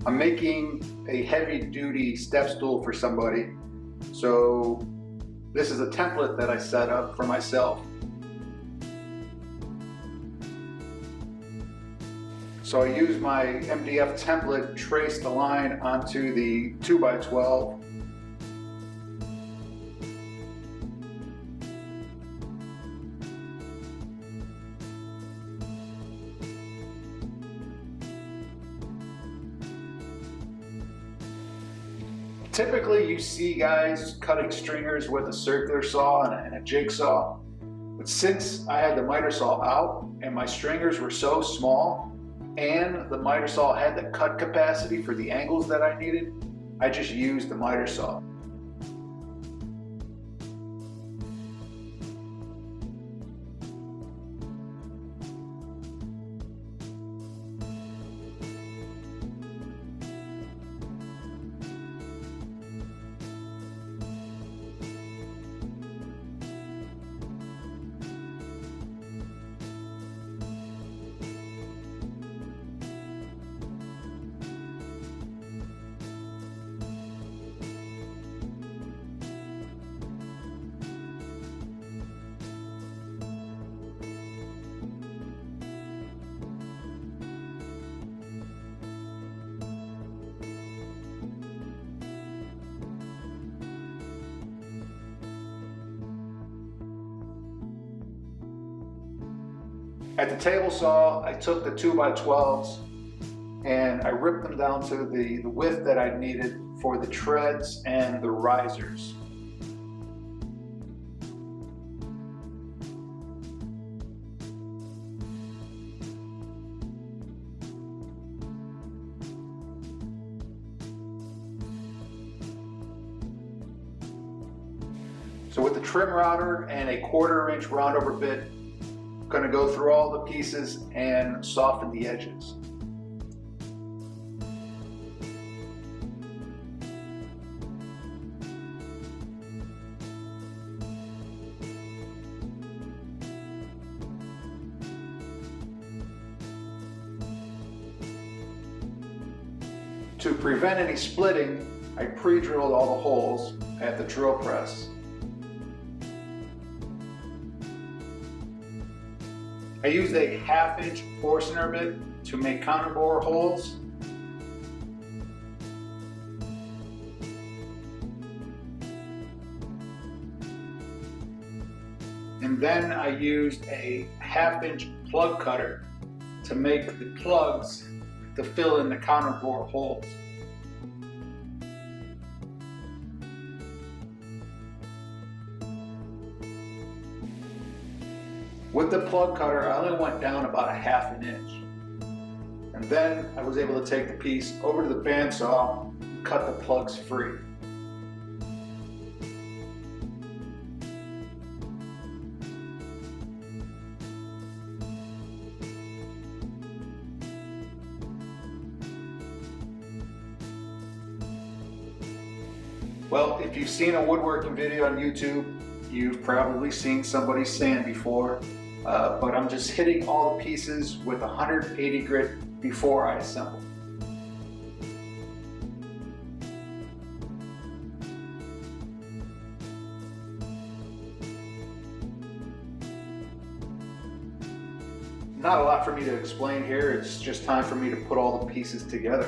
I'm making a heavy-duty step stool for somebody. So this is a template that I set up for myself. So I use my MDF template, trace the line onto the 2x12. Typically you see guys cutting stringers with a circular saw and a jigsaw, but since I had the miter saw out and my stringers were so small and the miter saw had the cut capacity for the angles that I needed, I just used the miter saw. At the table saw, I took the 2x12s and I ripped them down to the width that I needed for the treads and the risers. So with the trim router and a 1/4" roundover bit, I'm going to go through all the pieces and soften the edges. To prevent any splitting, I pre-drilled all the holes at the drill press. I used a 1/2" Forstner bit to make counterbore holes. And then I used a 1/2" plug cutter to make the plugs to fill in the counterbore holes. With the plug cutter, I only went down about 1/2 inch. And then I was able to take the piece over to the bandsaw and cut the plugs free. Well, if you've seen a woodworking video on YouTube, you've probably seen somebody sand before, but I'm just hitting all the pieces with 180 grit before I assemble. Not a lot for me to explain here, it's just time for me to put all the pieces together.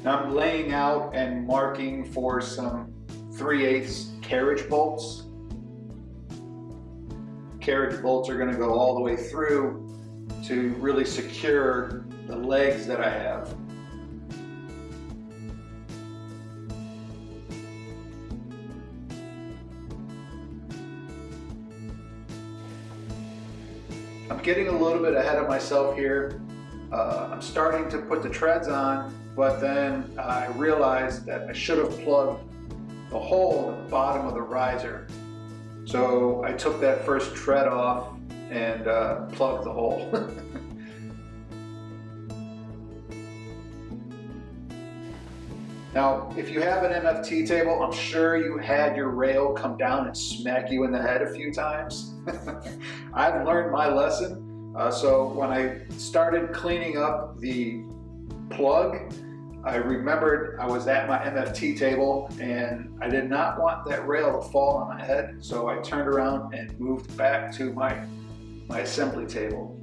I'm laying out and marking for some 3/8 carriage bolts. Carriage bolts are going to go all the way through to really secure the legs that I have. I'm getting a little bit ahead of myself here. I'm starting to put the treads on, but then I realized that I should have plugged the hole at the bottom of the riser. So I took that first tread off and plugged the hole. Now, if you have an MFT table, I'm sure you had your rail come down and smack you in the head a few times. I've learned my lesson. So when I started cleaning up the plug, I remembered I was at my MFT table and I did not want that rail to fall on my head. So I turned around and moved back to my assembly table.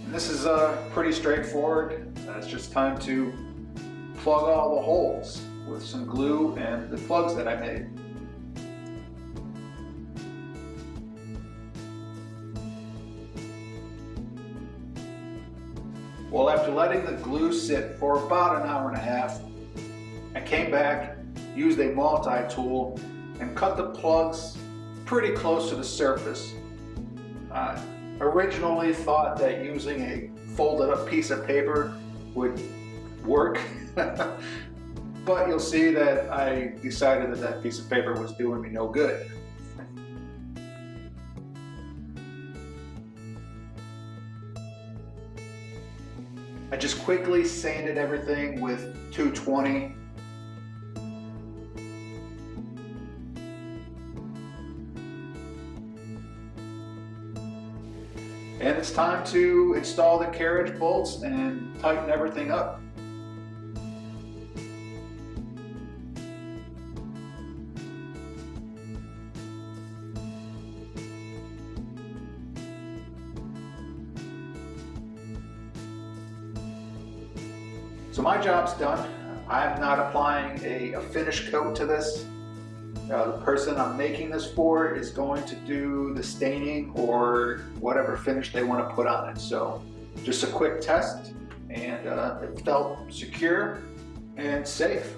This is pretty straightforward. It's just time to plug all the holes with some glue and the plugs that I made. Well, after letting the glue sit for about an hour and a half, I came back, used a multi-tool, and cut the plugs pretty close to the surface. Originally thought that using a folded up piece of paper would work, but you'll see that I decided that that piece of paper was doing me no good. I just quickly sanded everything with 220. And it's time to install the carriage bolts and tighten everything up. So my job's done. I'm not applying a finish coat to this. The person I'm making this for is going to do the staining or whatever finish they want to put on it. So just a quick test, and it felt secure and safe.